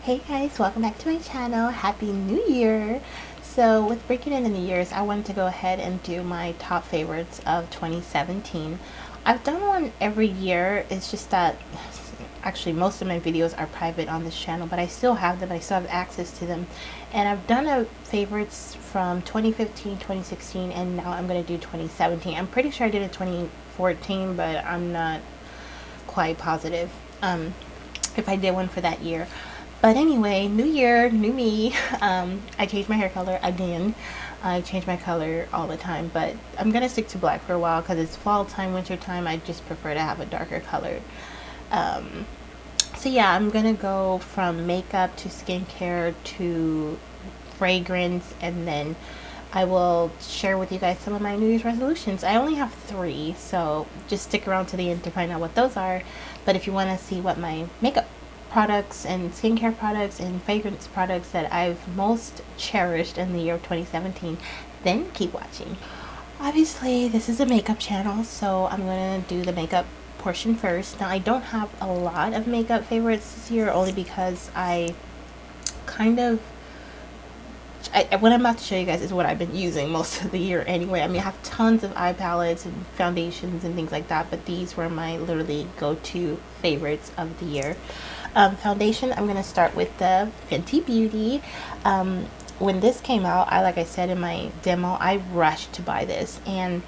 Hey guys, welcome back to my channel. Happy New Year! So with breaking in the New Year's, I wanted to go ahead and do my top favorites of 2017. I've done one every year. It's just that actually most of my videos are private on this channel, but I still have them. I still have access to them. And I've done a favorites from 2015, 2016, and now I'm going to do 2017. I'm pretty sure I did it 2014, but I'm not quite positive if I did one for that year. But anyway, new year, new me. I changed my hair color again. I change my color all the time, but I'm gonna stick to black for a while because it's fall time, winter time. I just prefer to have a darker color. So yeah, I'm gonna go from makeup to skincare to fragrance, and then I will share with you guys some of my New Year's resolutions. I only have 3, so just stick around to the end to find out what those are. But if you want to see what my makeup products and skincare products and fragrance products that I've most cherished in the year of 2017, then keep watching. Obviously, this is a makeup channel, so I'm going to do the makeup portion first. Now, I don't have a lot of makeup favorites this year, only because I kind of what I'm about to show you guys is what I've been using most of the year anyway. I mean, I have tons of eye palettes and foundations and things like that, but these were my literally go-to favorites of the year. Foundation, I'm going to start with the Fenty Beauty. When this came out, like I said in my demo, I rushed to buy this, and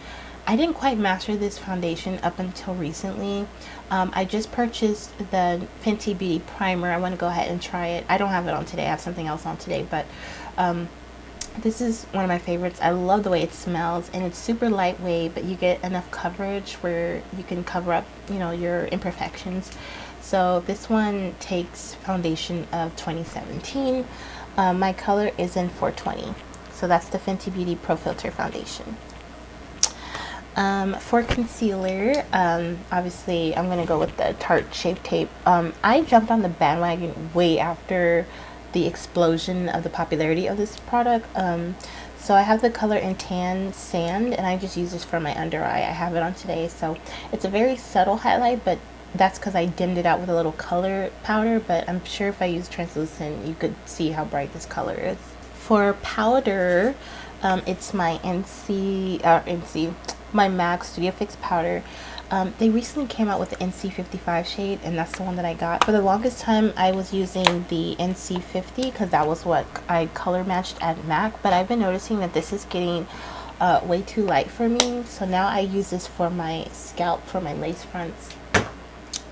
I didn't quite master this foundation up until recently. I just purchased the Fenty Beauty primer. I want to go ahead and try it. I don't have it on today. I have something else on today, but this is one of my favorites. I love the way it smells, and it's super lightweight, but you get enough coverage where you can cover up, your imperfections. So this one takes foundation of 2017. My color is in 420. So that's the Fenty Beauty Pro Filter foundation. For concealer, obviously I'm going to go with the Tarte Shape Tape. I jumped on the bandwagon way after the explosion of the popularity of this product. So I have the color in Tan Sand, and I just use this for my under eye. I have it on today, so it's a very subtle highlight, but that's because I dimmed it out with a little color powder, but I'm sure if I use translucent, you could see how bright this color is. For powder, it's my my MAC Studio Fix powder. They recently came out with the NC55 shade, and that's the one that I got. For the longest time, I was using the NC50 because that was what I color matched at MAC, but I've been noticing that this is getting way too light for me, so now I use this for my scalp, for my lace fronts.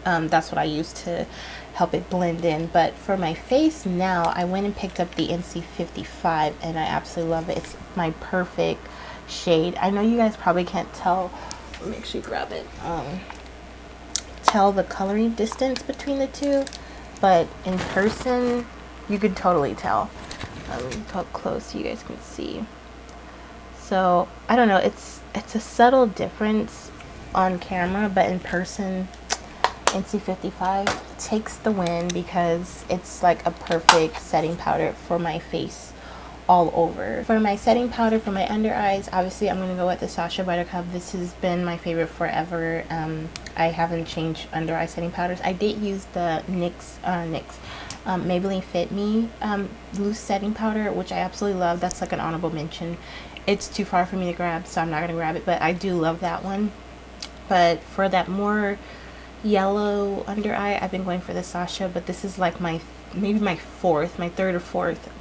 That's what I use to help it blend in. But for my face now, I went and picked up the NC55, and I absolutely love it. It's my perfect shade. I know you guys probably can't tell. Make sure you grab it. Tell the coloring distance between the two, but in person, you could totally tell. Up close so you guys can see. So I don't know. It's a subtle difference on camera, but in person, NC55 takes the win because it's like a perfect setting powder for my face all over. For my setting powder for my under eyes, obviously I'm going to go with the Sacha Buttercup. This has been my favorite forever. I haven't changed under eye setting powders. I did use the Maybelline Fit Me loose setting powder, which I absolutely love. That's like an honorable mention. It's too far for me to grab, so I'm not going to grab it, but I do love that one. But for that more yellow under eye, I've been going for the Sacha, but this is like maybe my third or fourth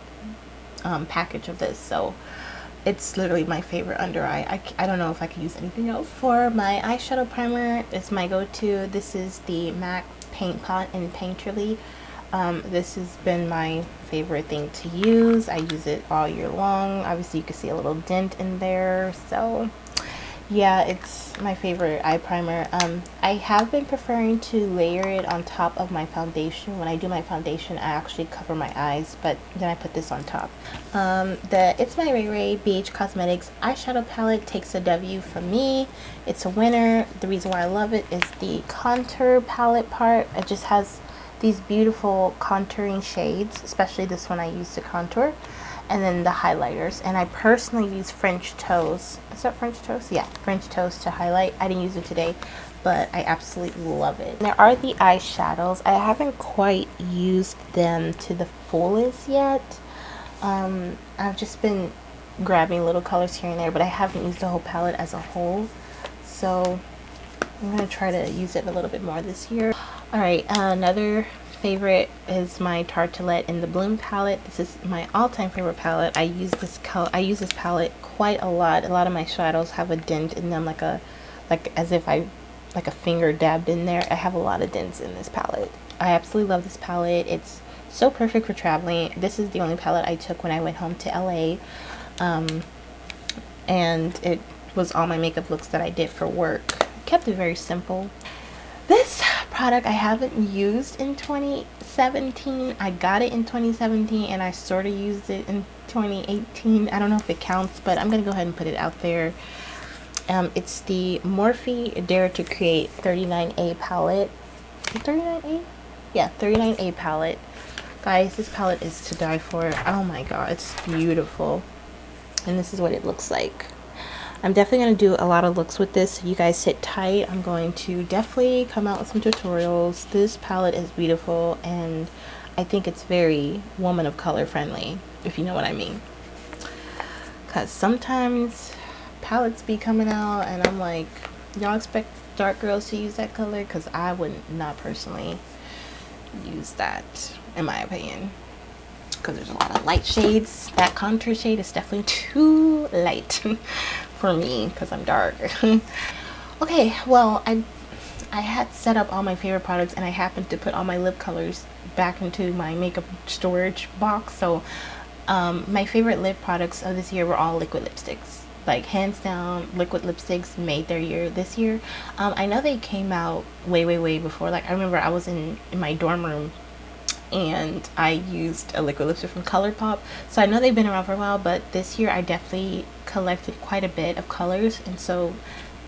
package of this, so it's literally my favorite under eye. I don't know if I could use anything else. For my eyeshadow primer, it's my go-to. This is the MAC Paint Pot in Painterly. This has been my favorite thing to use. I use it all year long. Obviously you can see a little dent in there, so yeah, it's my favorite eye primer. I have been preferring to layer it on top of my foundation. When I do my foundation, I actually cover my eyes, but then I put this on top. The It's My Ray Ray BH Cosmetics eyeshadow palette takes a W for me. It's a winner. The reason why I love it is the contour palette part. It just has these beautiful contouring shades, especially this one I use to contour. And then the highlighters, and I personally use French Toast. Is that French Toast? Yeah, French Toast to highlight. I didn't use it today, but I absolutely love it. There are the eyeshadows. I haven't quite used them to the fullest yet. I've just been grabbing little colors here and there, but I haven't used the whole palette as a whole. So I'm going to try to use it a little bit more this year. Alright, another favorite is my Tartelette in the Bloom palette. This is my all-time favorite palette. I use this palette quite a lot. A lot of my shadows have a dent in them, like as if a finger dabbed in there. I have a lot of dents in this palette. I absolutely love this palette. It's so perfect for traveling. This is the only palette I took when I went home to LA. And it was all my makeup looks that I did for work. Kept it very simple. This product I haven't used in 2017. I got it in 2017 and I sort of used it in 2018. I don't know if it counts, but I'm gonna go ahead and put it out there. It's the Morphe Dare to Create 39A palette. 39A? Yeah, 39A palette. Guys, this palette is to die for. Oh my god, it's beautiful. And this is what it looks like. I'm definitely going to do a lot of looks with this, so you guys sit tight. I'm going to definitely come out with some tutorials. This palette is beautiful, and I think it's very woman of color friendly, if you know what I mean. Because sometimes palettes be coming out, and I'm like, y'all expect dark girls to use that color? Because I would not personally use that, in my opinion. Because there's a lot of light shades. That contour shade is definitely too light for me because I'm dark. Okay, well, I had set up all my favorite products, and I happened to put all my lip colors back into my makeup storage box. So my favorite lip products of this year were all liquid lipsticks. Like, hands down, liquid lipsticks made their year this year. I know they came out way before. Like, I remember I was in my dorm room and I used a liquid lipstick from ColourPop, so I know they've been around for a while, but this year I definitely collected quite a bit of colors, and so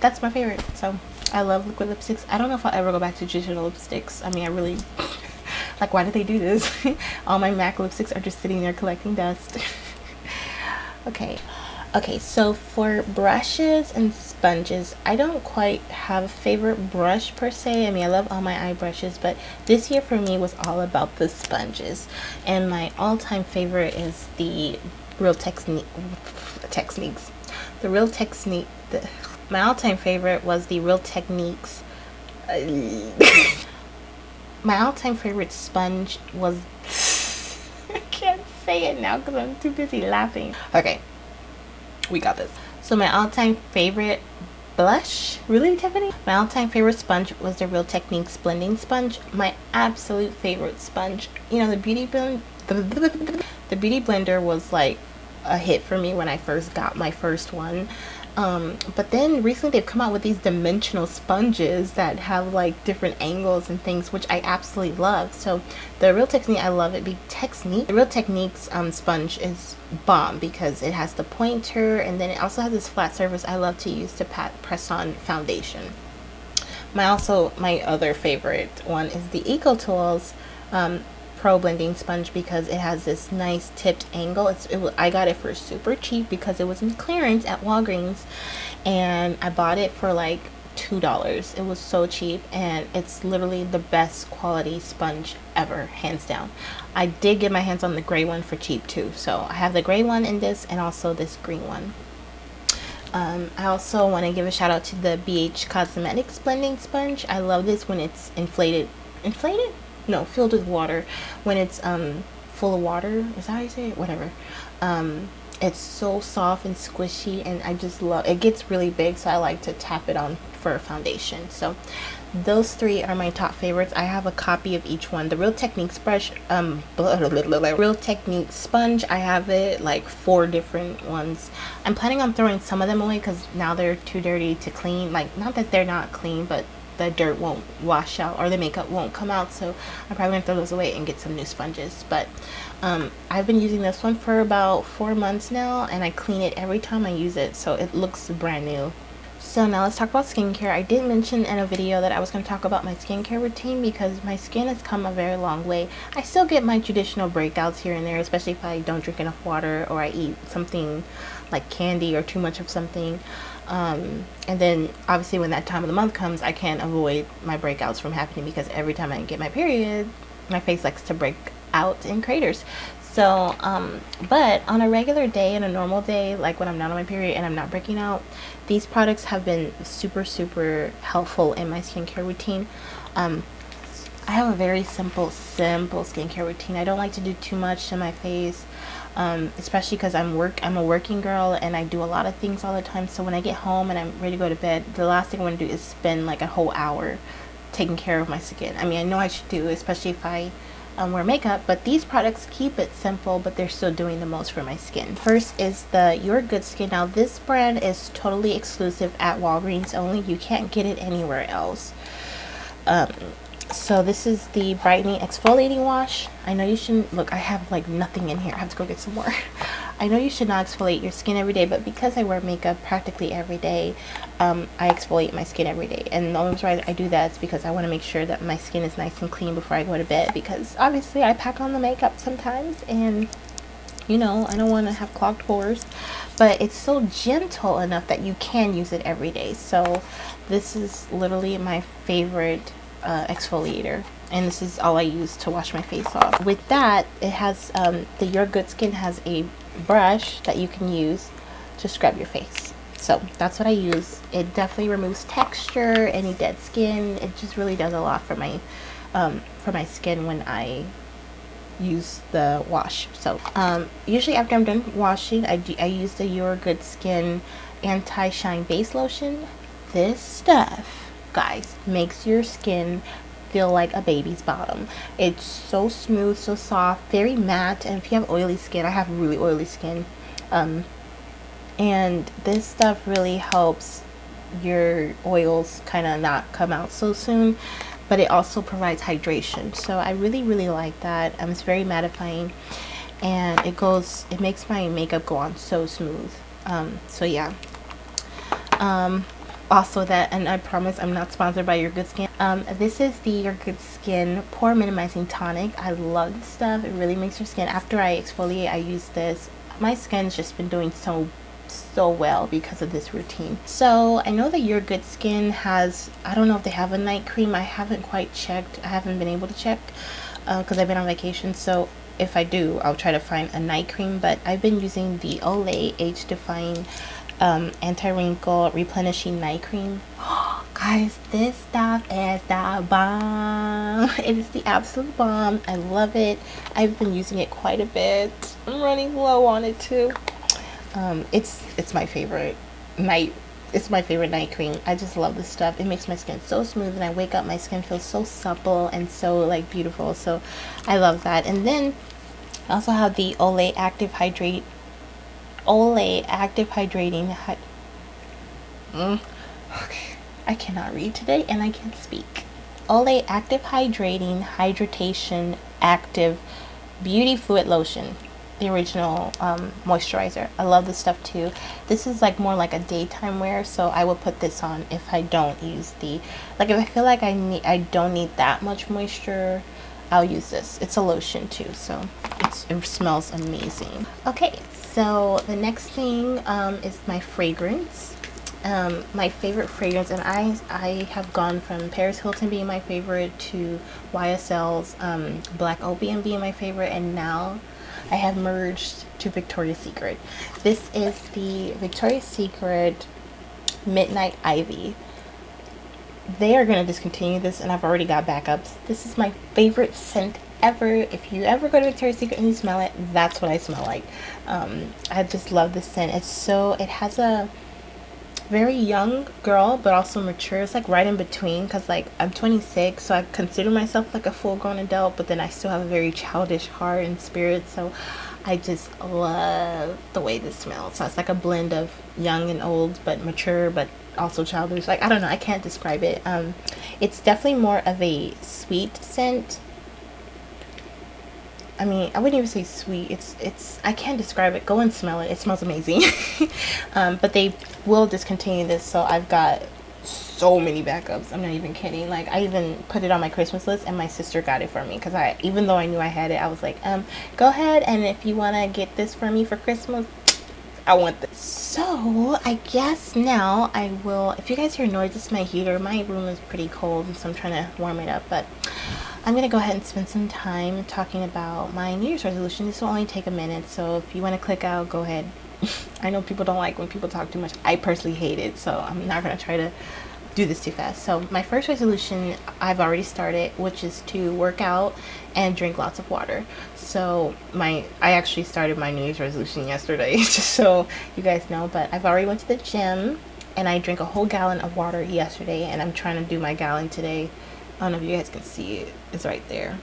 that's my favorite. So I love liquid lipsticks. I don't know if I'll ever go back to digital lipsticks. I mean, I really like, why did they do this? All my MAC lipsticks are just sitting there collecting dust. Okay, so for brushes and sponges, I don't quite have a favorite brush per se. I mean, I love all my eye brushes, but this year for me was all about the sponges. And my all-time favorite is the Real Techniques. My all-time favorite was the Real Techniques. My all-time favorite sponge was... I can't say it now because I'm too busy laughing. Okay. We got this. So my all-time favorite blush, really, Tiffany? My all-time favorite sponge was the Real Techniques blending sponge. My absolute favorite sponge. You know, the Beauty Blender was like a hit for me when I first got my first one. But then recently they've come out with these dimensional sponges that have like different angles and things, which I absolutely love. So the Real Technique, I love it. The Real Techniques sponge is bomb because it has the pointer, and then it also has this flat surface I love to use to press on foundation. My other favorite one is the EcoTools Pro Blending Sponge because it has this nice tipped angle. I got it for super cheap because it was in clearance at Walgreens, and I bought it for like $2. It was so cheap, and it's literally the best quality sponge ever, hands down. I did get my hands on the gray one for cheap too, so I have the gray one in this and also this green one. I also want to give a shout out to the BH Cosmetics blending sponge. I love this when it's filled with water. When it's full of water, is that how you say it? Whatever. It's so soft and squishy, and I just love it. It gets really big, so I like to tap it on for a foundation. So those three are my top favorites. I have a copy of each one. The Real Techniques brush, Real Techniques sponge, I have it like 4 different ones. I'm planning on throwing some of them away because now they're too dirty to clean. Like, not that they're not clean, but the dirt won't wash out or the makeup won't come out, so I'm probably gonna throw those away and get some new sponges. But I've been using this one for about 4 months now, and I clean it every time I use it, so it looks brand new. So now let's talk about skincare. I did mention in a video that I was going to talk about my skincare routine because my skin has come a very long way. I still get my traditional breakouts here and there, especially if I don't drink enough water or I eat something like candy or too much of something. And then obviously when that time of the month comes, I can't avoid my breakouts from happening, because every time I get my period, my face likes to break out in craters. So but on a regular day, in a normal day, like when I'm not on my period and I'm not breaking out, these products have been super helpful in my skincare routine. I have a very simple skincare routine. I don't like to do too much to my face, especially because I'm a working girl and I do a lot of things all the time. So when I get home and I'm ready to go to bed, the last thing I want to do is spend like a whole hour taking care of my skin. I mean, I know I should do, especially if I wear makeup, but these products keep it simple, but they're still doing the most for my skin. First is the Your Good Skin. Now this brand is totally exclusive at Walgreens only. You can't get it anywhere else. So this is the brightening exfoliating wash. I know you shouldn't, look, I have like nothing in here. I have to go get some more. I know you should not exfoliate your skin every day, but because I wear makeup practically every day, I exfoliate my skin every day. And the only reason I do that is because I want to make sure that my skin is nice and clean before I go to bed, because obviously I pack on the makeup sometimes, and you know, I don't want to have clogged pores, but it's so gentle enough that you can use it every day. So this is literally my favorite exfoliator, and this is all I use to wash my face off. With that, it has the Your Good Skin has a brush that you can use to scrub your face. So that's what I use. It definitely removes texture, any dead skin. It just really does a lot for my skin when I use the wash. So usually after I'm done washing, I use the Your Good Skin anti-shine base lotion. This stuff, guys, makes your skin feel like a baby's bottom. It's so smooth, so soft, very matte. And if you have oily skin, I have really oily skin, and this stuff really helps your oils kind of not come out so soon, but it also provides hydration. So I really like that. It's very mattifying, and it makes my makeup go on so smooth. So yeah. Also that, and I promise I'm not sponsored by Your Good Skin. This is the Your Good Skin Pore Minimizing Tonic. I love this stuff. It really makes your skin, after I exfoliate, I use this. My skin's just been doing so well because of this routine. So I know that Your Good Skin has, I don't know if they have a night cream. I haven't quite checked. I haven't been able to check because I've been on vacation. So if I do, I'll try to find a night cream. But I've been using the Olay Age Defying anti-wrinkle replenishing night cream. Guys, this stuff is the bomb. It is the absolute bomb. I love it. I've been using it quite a bit. I'm running low on it too. It's my favorite night cream. I just love this stuff. It makes my skin so smooth, and I wake up, my skin feels so supple and so like beautiful. So I love that. And then I also have the Olay Active Hydrating okay, I cannot read today and I can't speak. Olay Active Hydration Active Beauty Fluid Lotion, the original moisturizer. I love this stuff too. This is like more like a daytime wear, so I will put this on if I don't use if I feel like I don't need that much moisture, I'll use this. It's a lotion too, so it smells amazing. Okay, so the next thing is my fragrance. My favorite fragrance, and I have gone from Paris Hilton being my favorite to YSL's Black Opium being my favorite, and now I have merged to Victoria's Secret. This is the Victoria's Secret Midnight Ivy. They are going to discontinue this, and I've already got backups. This is my favorite scent ever. If you ever go to Victoria's Secret and you smell it, that's what I smell like. I just love this scent. It has a very young girl, but also mature. It's like right in between, because like I'm 26, so I consider myself like a full-grown adult, but then I still have a very childish heart and spirit. So I just love the way this smells. So it's like a blend of young and old, but mature, but also childish. Like, I don't know, I can't describe it. It's definitely more of a sweet scent. I mean, I wouldn't even say sweet. It's I can't describe it. Go and smell it. It smells amazing. But they will discontinue this, so I've got so many backups. I'm not even kidding. Like, I even put it on my Christmas list, and my sister got it for me, because even though I knew I had it, I was like, go ahead, and if you want to get this for me for Christmas, I want this. So I guess now I will, if you guys hear noise, it's my heater. My room is pretty cold, so I'm trying to warm it up, but I'm gonna go ahead and spend some time talking about my New Year's resolution. This will only take a minute, so if you want to click out, go ahead. I know people don't like when people talk too much. I personally hate it, so I'm not gonna try to do this too fast. So my first resolution I've already started, which is to work out and drink lots of water. So I actually started my New Year's resolution yesterday, just so you guys know, but I've already went to the gym and I drank a whole gallon of water yesterday, and I'm trying to do my gallon today. I don't know if you guys can see it. It's right there.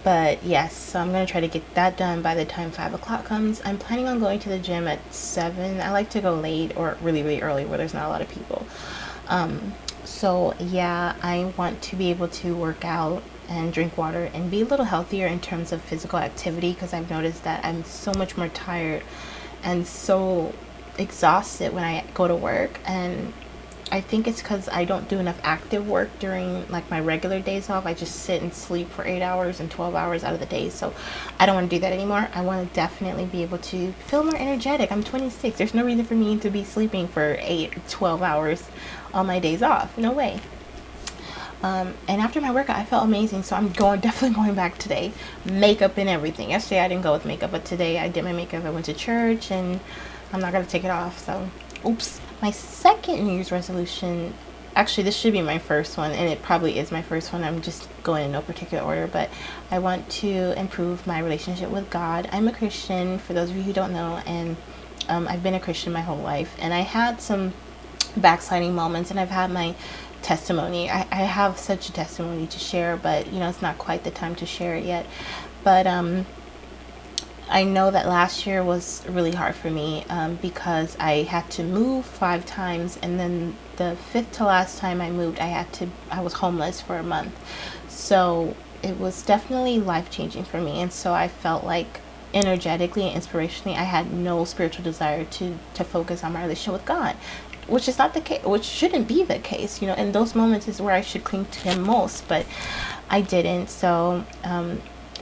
But yes, so I'm gonna try to get that done by the time 5 o'clock comes. I'm planning on going to the gym at 7. I like to go late or really early where there's not a lot of people. So yeah, I want to be able to work out and drink water and be a little healthier in terms of physical activity, because I've noticed that I'm so much more tired and so exhausted when I go to work, and I think it's because I don't do enough active work during like my regular days off. I just sit and sleep for 8 hours and 12 hours out of the day. So I don't want to do that anymore. I want to definitely be able to feel more energetic. I'm 26. There's no reason for me to be sleeping for 12 hours on my days off. No way. And after my workout, I felt amazing. So I'm definitely going back today. Makeup and everything. Yesterday I didn't go with makeup, but today I did my makeup. I went to church and I'm not going to take it off. So oops. My second New Year's resolution, actually this should be my first one, and it probably is my first one. I'm just going in no particular order, but I want to improve my relationship with God. I'm a Christian, for those of you who don't know, and I've been a Christian my whole life, and I had some backsliding moments, and I've had my testimony. I have such a testimony to share, but you know, it's not quite the time to share it yet. But I know that last year was really hard for me because I had to move 5 times, and then the 5th to last time I moved, I was homeless for a month. So it was definitely life-changing for me, and so I felt like energetically and inspirationally I had no spiritual desire to focus on my relationship with God, which is not the case, which shouldn't be the case. You know, in those moments is where I should cling to Him most, but I didn't. So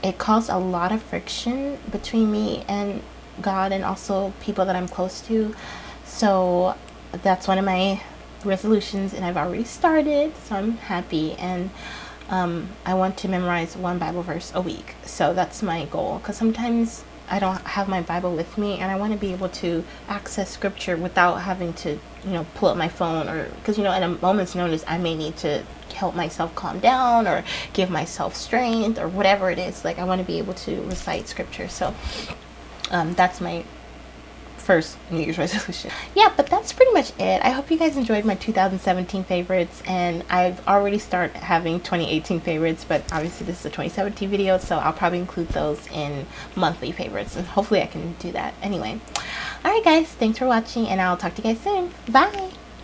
it caused a lot of friction between me and God, and also people that I'm close to. So that's one of my resolutions, and I've already started, so I'm happy. And I want to memorize 1 Bible verse a week. So that's my goal, because sometimes I don't have my Bible with me, and I want to be able to access scripture without having to, you know, pull up my phone, or because, you know, at a moment's notice I may need to help myself calm down or give myself strength or whatever it is. Like, I want to be able to recite scripture. So that's my first New Year's resolution. Yeah, but that's pretty much it. I hope you guys enjoyed my 2017 favorites, and I've already started having 2018 favorites, but obviously this is a 2017 video, so I'll probably include those in monthly favorites, and hopefully I can do that anyway. Alright guys, thanks for watching, and I'll talk to you guys soon. Bye!